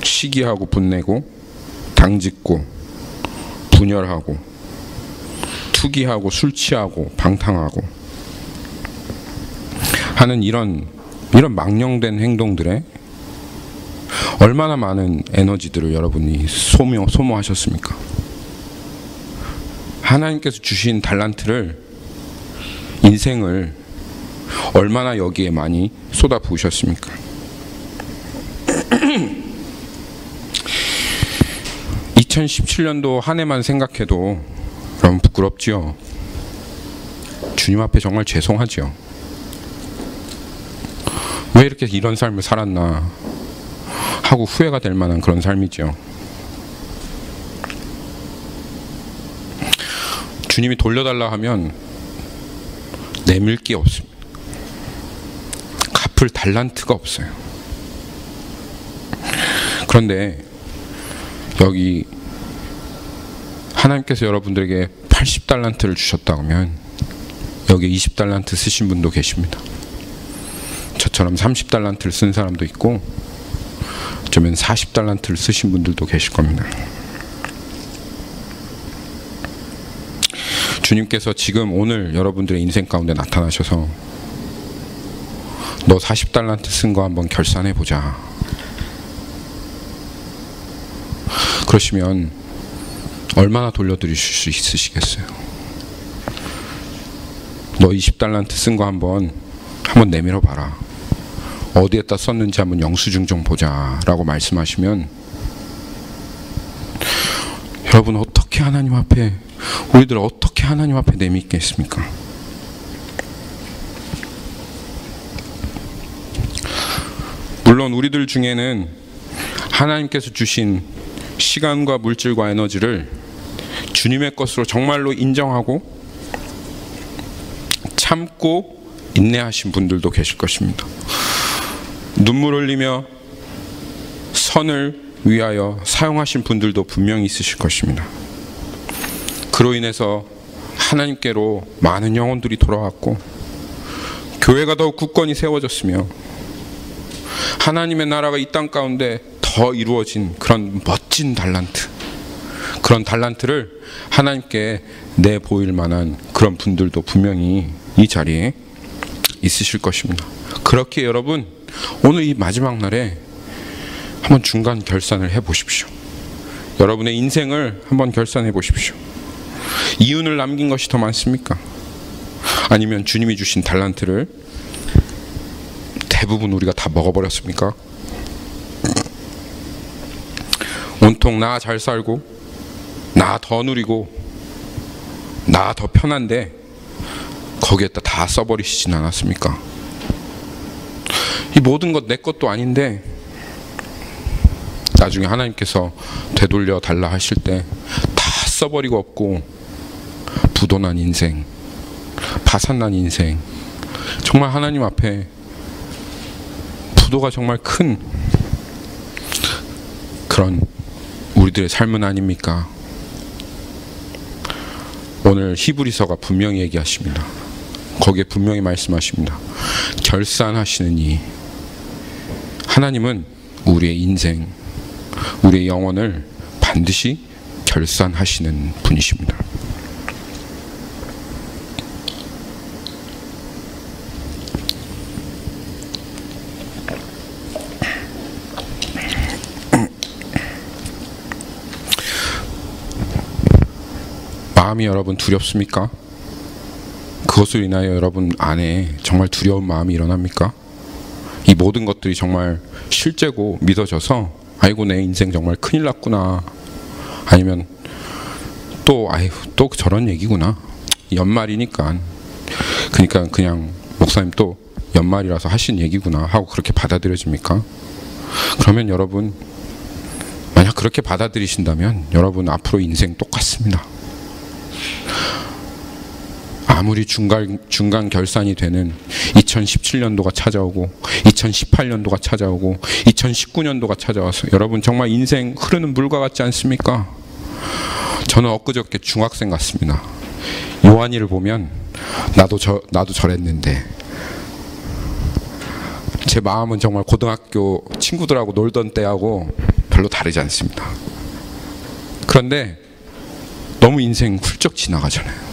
시기하고 분내고 당짓고 분열하고 투기하고 술 취하고 방탕하고 하는 이런 망령된 행동들에 얼마나 많은 에너지들을 여러분이 소모하셨습니까? 하나님께서 주신 달란트를, 인생을 얼마나 여기에 많이 쏟아부으셨습니까? 2017년도 한 해만 생각해도 여러분 부끄럽지요? 주님 앞에 정말 죄송하지요? 왜 이렇게 이런 삶을 살았나 하고 후회가 될 만한 그런 삶이지요. 주님이 돌려달라 하면 내밀 게 없습니다. 갚을 달란트가 없어요. 그런데 여기 하나님께서 여러분들에게 80달란트를 주셨다고 하면 여기 20달란트 쓰신 분도 계십니다. 저처럼 30달란트를 쓴 사람도 있고 어쩌면 40달란트를 쓰신 분들도 계실 겁니다. 주님께서 지금 오늘 여러분들의 인생 가운데 나타나셔서 너 40달란트 쓴 거 한번 결산해 보자. 그러시면 얼마나 돌려드리실 수 있으시겠어요? 너 20달란트 쓴 거 한번 내밀어 봐라. 어디에다 썼는지 한번 영수증 좀 보자 라고 말씀하시면, 여러분 어떻게 하나님 앞에, 우리들 어떻게 하나님 앞에 내밀겠습니까? 물론 우리들 중에는 하나님께서 주신 시간과 물질과 에너지를 주님의 것으로 정말로 인정하고 참고 인내하신 분들도 계실 것입니다. 눈물 흘리며 선을 위하여 사용하신 분들도 분명히 있으실 것입니다. 그로 인해서 하나님께로 많은 영혼들이 돌아왔고 교회가 더욱 굳건히 세워졌으며 하나님의 나라가 이 땅 가운데 더 이루어진 그런 멋진 달란트, 그런 달란트를 하나님께 내보일 만한 그런 분들도 분명히 이 자리에 있으실 것입니다. 그렇게 여러분 오늘 이 마지막 날에 한번 중간 결산을 해 보십시오. 여러분의 인생을 한번 결산해 보십시오. 이윤을 남긴 것이 더 많습니까? 아니면 주님이 주신 달란트를 대부분 우리가 다 먹어버렸습니까? 온통 나 잘 살고 나 더 누리고 나 더 편한데 거기에다 다 써버리시진 않았습니까? 이 모든 것 내 것도 아닌데 나중에 하나님께서 되돌려 달라 하실 때 다 써버리고 없고 부도난 인생, 파산난 인생, 정말 하나님 앞에 부도가 정말 큰 그런 우리들의 삶은 아닙니까? 오늘 히브리서가 분명히 얘기하십니다. 거기에 분명히 말씀하십니다. 결산하시는 이 하나님은 우리의 인생, 우리의 영혼을 반드시 결산하시는 분이십니다. 마음이 여러분 두렵습니까? 그것으로 인하여 여러분 안에 정말 두려운 마음이 일어납니까? 이 모든 것들이 정말 실제고 믿어져서 아이고 내 인생 정말 큰일 났구나, 아니면 또 아이고 또 저런 얘기구나, 연말이니까 그러니까 그냥 목사님 또 연말이라서 하신 얘기구나 하고 그렇게 받아들여집니까? 그러면 여러분 만약 그렇게 받아들이신다면 여러분 앞으로 인생 똑같습니다. 아무리 중간 결산이 되는 2017년도가 찾아오고 2018년도가 찾아오고 2019년도가 찾아와서 여러분 정말 인생 흐르는 물과 같지 않습니까? 저는 엊그저께 중학생 같습니다. 요한이를 보면 나도 저랬는데, 제 마음은 정말 고등학교 친구들하고 놀던 때하고 별로 다르지 않습니다. 그런데 너무 인생 훌쩍 지나가잖아요.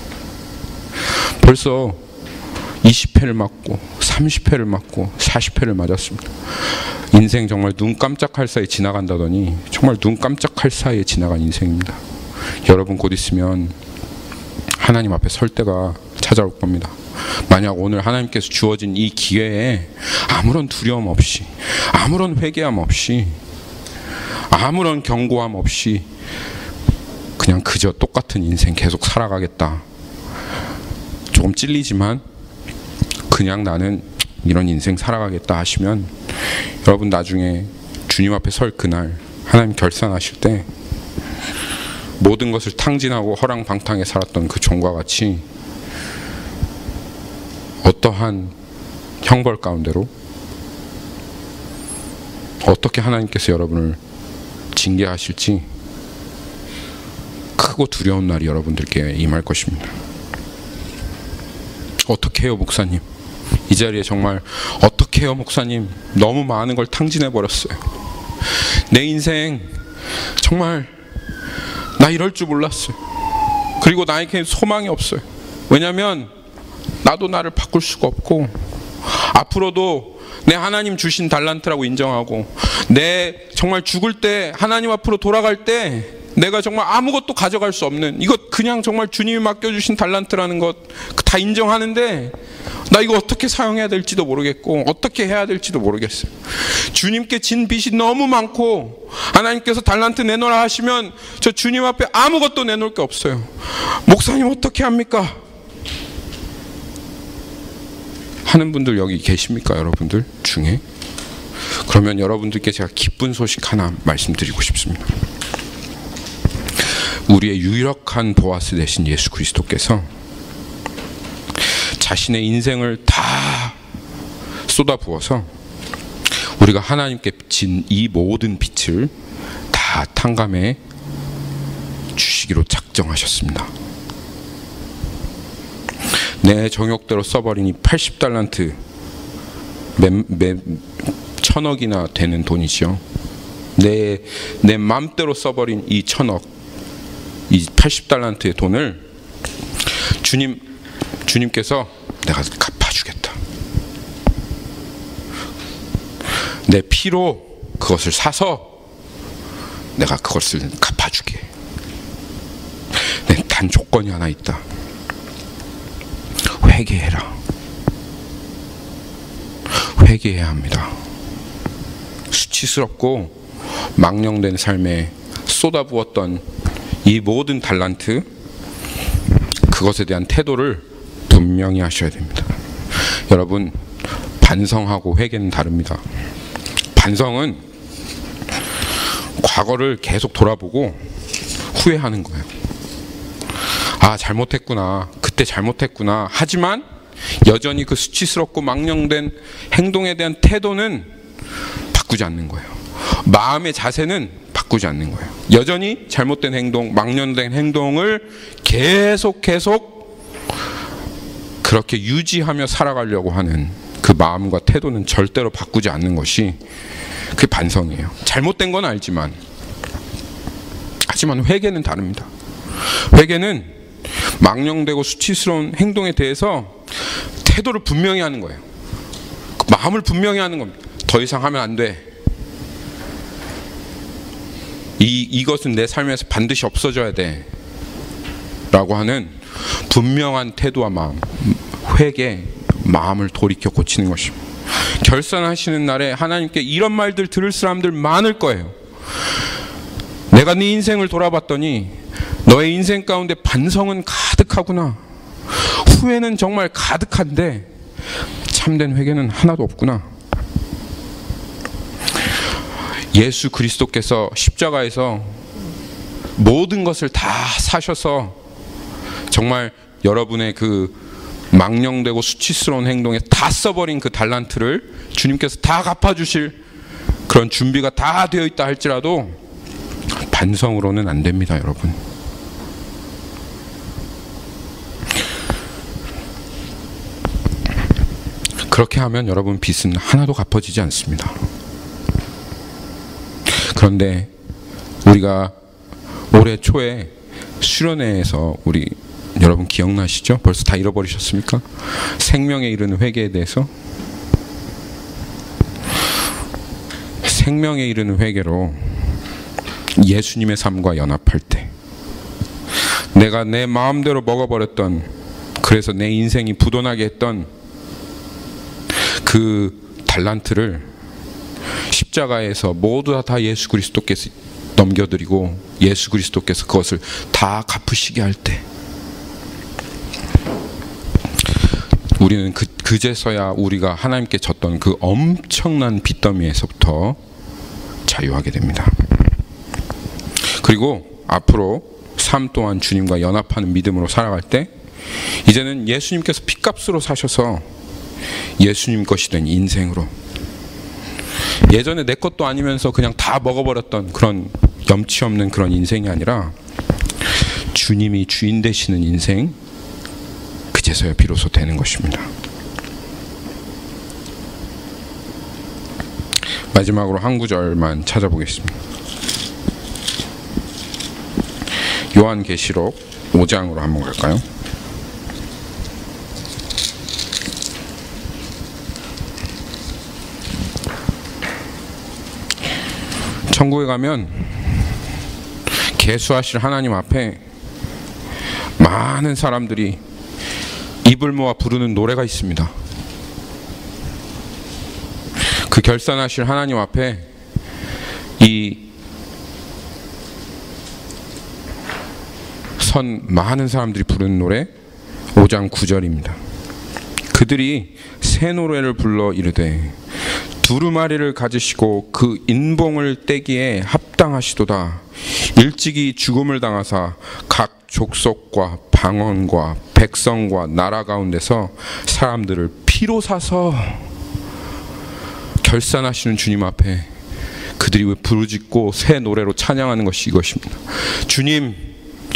벌써 20회를 맞고 30회를 맞고 40회를 맞았습니다. 인생 정말 눈 깜짝할 사이에 지나간다더니 정말 눈 깜짝할 사이에 지나간 인생입니다. 여러분 곧 있으면 하나님 앞에 설 때가 찾아올 겁니다. 만약 오늘 하나님께서 주어진 이 기회에 아무런 두려움 없이, 아무런 회개함 없이, 아무런 경고함 없이 그냥 그저 똑같은 인생 계속 살아가겠다, 조금 찔리지만 그냥 나는 이런 인생 살아가겠다 하시면 여러분 나중에 주님 앞에 설 그날 하나님 결산하실 때 모든 것을 탕진하고 허랑방탕에 살았던 그 종과 같이 어떠한 형벌 가운데로 어떻게 하나님께서 여러분을 징계하실지 크고 두려운 날이 여러분들께 임할 것입니다. 어떻게 해요 목사님? 이 자리에 정말 어떻게 해요 목사님? 너무 많은 걸 탕진해 버렸어요. 내 인생 정말 나 이럴 줄 몰랐어요. 그리고 나에게 소망이 없어요. 왜냐하면 나도 나를 바꿀 수가 없고, 앞으로도 내 하나님 주신 달란트라고 인정하고, 내 정말 죽을 때 하나님 앞으로 돌아갈 때 내가 정말 아무것도 가져갈 수 없는, 이것 그냥 정말 주님이 맡겨주신 달란트라는 것 다 인정하는데 나 이거 어떻게 사용해야 될지도 모르겠고 어떻게 해야 될지도 모르겠어요. 주님께 진 빚이 너무 많고 하나님께서 달란트 내놓으라 하시면 저 주님 앞에 아무것도 내놓을 게 없어요. 목사님 어떻게 합니까? 하는 분들 여기 계십니까? 여러분들 중에? 그러면 여러분들께 제가 기쁜 소식 하나 말씀드리고 싶습니다. 우리의 유력한 보아스 되신 예수 그리스도께서 자신의 인생을 다 쏟아부어서 우리가 하나님께 진 이 모든 빛을 다 탕감해 주시기로 작정하셨습니다. 내 정욕대로 써버린 이 80달란트, 1000억이나 되는 돈이죠. 내 맘대로 써버린 이 1000억, 이 80달란트의 돈을 주님께서 내가 갚아주겠다. 내 피로 그것을 사서 내가 그것을 갚아주게. 단 조건이 하나 있다. 회개해라. 회개해야 합니다. 수치스럽고 망령된 삶에 쏟아부었던 이 모든 달란트, 그것에 대한 태도를 분명히 하셔야 됩니다. 여러분, 반성하고 회개는 다릅니다. 반성은 과거를 계속 돌아보고 후회하는 거예요. 아, 잘못했구나, 그때 잘못했구나. 하지만 여전히 그 수치스럽고 망령된 행동에 대한 태도는 바꾸지 않는 거예요. 마음의 자세는 바꾸지 않는 거예요. 여전히 잘못된 행동, 망령된 행동을 계속 그렇게 유지하며 살아가려고 하는 그 마음과 태도는 절대로 바꾸지 않는 것이 그게 반성이에요. 잘못된 건 알지만, 하지만 회개는 다릅니다. 회개는 망령되고 수치스러운 행동에 대해서 태도를 분명히 하는 거예요. 마음을 분명히 하는 겁니다. 더 이상 하면 안 돼. 이것은 내 삶에서 반드시 없어져야 돼. 라고 하는 분명한 태도와 마음, 회개, 마음을 돌이켜 고치는 것입니다. 결산하시는 날에 하나님께 이런 말들 들을 사람들 많을 거예요. 내가 네 인생을 돌아봤더니 너의 인생 가운데 반성은 가득하구나. 후회는 정말 가득한데 참된 회개는 하나도 없구나. 예수 그리스도께서 십자가에서 모든 것을 다 사셔서 정말 여러분의 그 망령되고 수치스러운 행동에 다 써버린 그 달란트를 주님께서 다 갚아주실 그런 준비가 다 되어 있다 할지라도 반성으로는 안 됩니다, 여러분. 그렇게 하면 여러분 빚은 하나도 갚아지지 않습니다. 그런데 우리가 올해 초에 수련회에서 우리 여러분 기억나시죠? 벌써 다 잃어버리셨습니까? 생명에 이르는 회개에 대해서 생명에 이르는 회개로 예수님의 삶과 연합할 때 내가 내 마음대로 먹어버렸던, 그래서 내 인생이 부도나게 했던 그 달란트를 십자가에서 모두 다 예수 그리스도께서 넘겨드리고 예수 그리스도께서 그것을 다 갚으시게 할 때 우리는 그제서야 우리가 하나님께 졌던 그 엄청난 빚더미에서부터 자유하게 됩니다. 그리고 앞으로 삶 또한 주님과 연합하는 믿음으로 살아갈 때 이제는 예수님께서 핏값으로 사셔서 예수님 것이 된 인생으로, 예전에 내 것도 아니면서 그냥 다 먹어버렸던 그런 염치 없는 그런 인생이 아니라 주님이 주인 되시는 인생, 그제서야 비로소 되는 것입니다. 마지막으로 한 구절만 찾아보겠습니다. 요한계시록 5장으로 한번 갈까요? 천국에 가면 계수하실 하나님 앞에 많은 사람들이 입을 모아 부르는 노래가 있습니다. 그 결산하실 하나님 앞에 이 많은 사람들이 부르는 노래 5장 9절입니다. 그들이 새 노래를 불러 이르되 두루마리를 가지시고 그 인봉을 떼기에 합당하시도다. 일찍이 죽음을 당하사 각 족속과 방언과 백성과 나라 가운데서 사람들을 피로 사서 결산하시는 주님 앞에 그들이 왜 부르짖고 새 노래로 찬양하는 것이 이것입니다. 주님,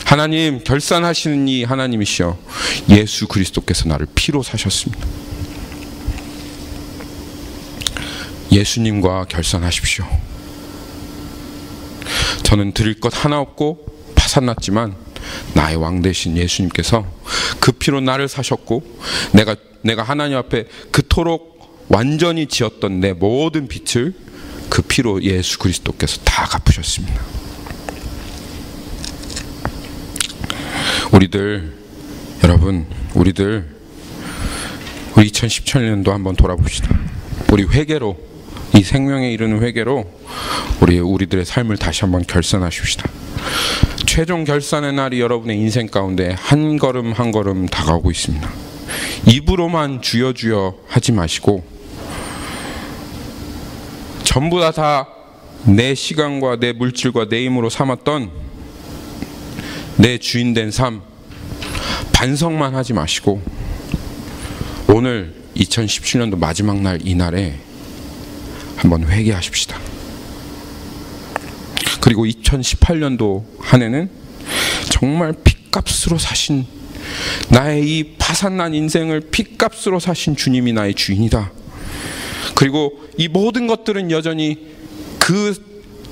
하나님, 결산하시는 이 하나님이시여, 예수 그리스도께서 나를 피로 사셨습니다. 예수님과 결산하십시오. 저는 드릴 것 하나 없고 파산났지만 나의 왕 되신 예수님께서 그 피로 나를 사셨고 내가 하나님 앞에 그토록 완전히 지었던 내 모든 빚을 그 피로 예수 그리스도께서 다 갚으셨습니다. 여러분, 우리 2017년도 한번 돌아봅시다. 우리 회개로, 이 생명에 이르는 회개로 우리들의 삶을 다시 한번 결산하십시다. 최종 결산의 날이 여러분의 인생 가운데 한 걸음 한 걸음 다가오고 있습니다. 입으로만 주여 주여 하지 마시고 전부 다 내 시간과 내 물질과 내 힘으로 삼았던 내 주인 된 삶 반성만 하지 마시고 오늘 2017년도 마지막 날 이 날에 한번 회개하십시다. 그리고 2018년도 한 해는 정말 핏값으로 사신, 나의 이 파산난 인생을 핏값으로 사신 주님이 나의 주인이다. 그리고 이 모든 것들은 여전히 그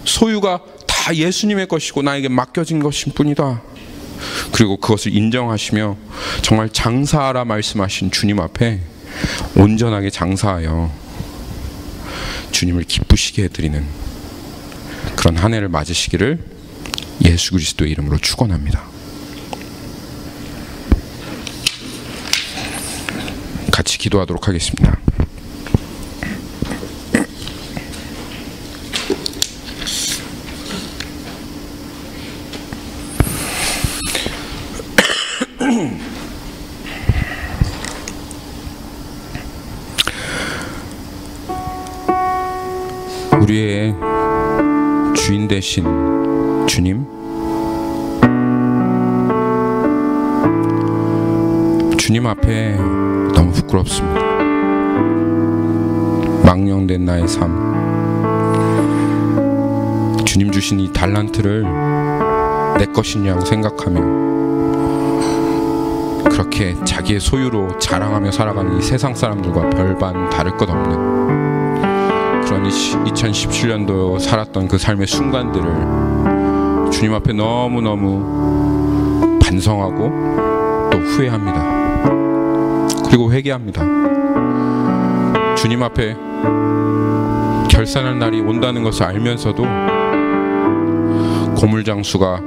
소유가 다 예수님의 것이고 나에게 맡겨진 것일 뿐이다. 그리고 그것을 인정하시며 정말 장사하라 말씀하신 주님 앞에 온전하게 장사하여 주님을 기쁘시게 해드리는 그런 한 해를 맞으시기를 예수 그리스도의 이름으로 축원합니다. 기도하도록 하겠습니다. 우리의 주인 되신 주님, 주님 앞에 너무 부끄럽습니다. 망령된 나의 삶, 주님 주신 이 달란트를 내 것이냐고 생각하며 그렇게 자기의 소유로 자랑하며 살아가는 이 세상 사람들과 별반 다를 것 없는 그런 2017년도 살았던 그 삶의 순간들을 주님 앞에 너무너무 반성하고 또 후회합니다. 그리고 회개합니다. 주님 앞에 결산할 날이 온다는 것을 알면서도 고물장수가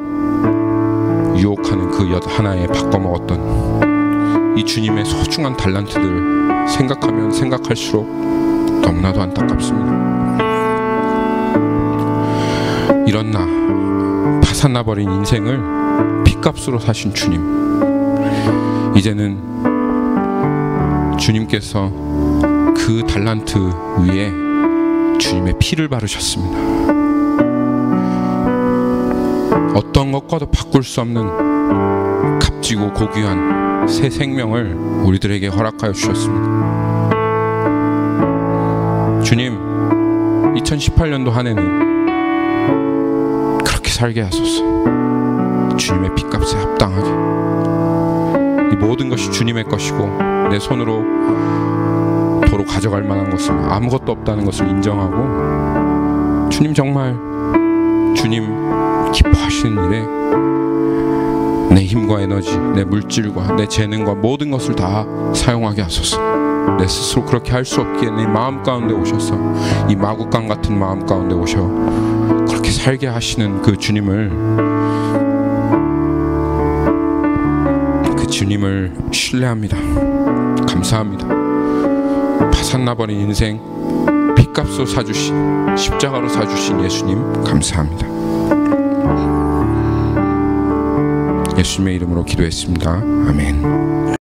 유혹하는 그 엿 하나에 바꿔먹었던 이 주님의 소중한 달란트들 생각하면 생각할수록 너무나도 안타깝습니다. 이런 나 파산나버린 인생을 핏값으로 사신 주님, 이제는 주님께서 그 달란트 위에 주님의 피를 바르셨습니다. 어떤 것과도 바꿀 수 없는 값지고 고귀한 새 생명을 우리들에게 허락하여 주셨습니다. 주님, 2018년도 한 해는 그렇게 살게 하소서. 주님의 핏값에 합당하게. 이 모든 것이 주님의 것이고 내 손으로 도로 가져갈 만한 것은 아무것도 없다는 것을 인정하고, 주님 정말 주님 기뻐하시는 일에 내 힘과 에너지, 내 물질과 내 재능과 모든 것을 다 사용하게 하소서. 내 스스로 그렇게 할 수 없기에 내 마음 가운데 오셔서 이 마구간 같은 마음 가운데 오셔 그렇게 살게 하시는 그 주님을 신뢰합니다. 감사합니다. 파산나버린 인생 핏값으로 사주신, 십자가로 사주신 예수님 감사합니다. 예수님의 이름으로 기도했습니다. 아멘.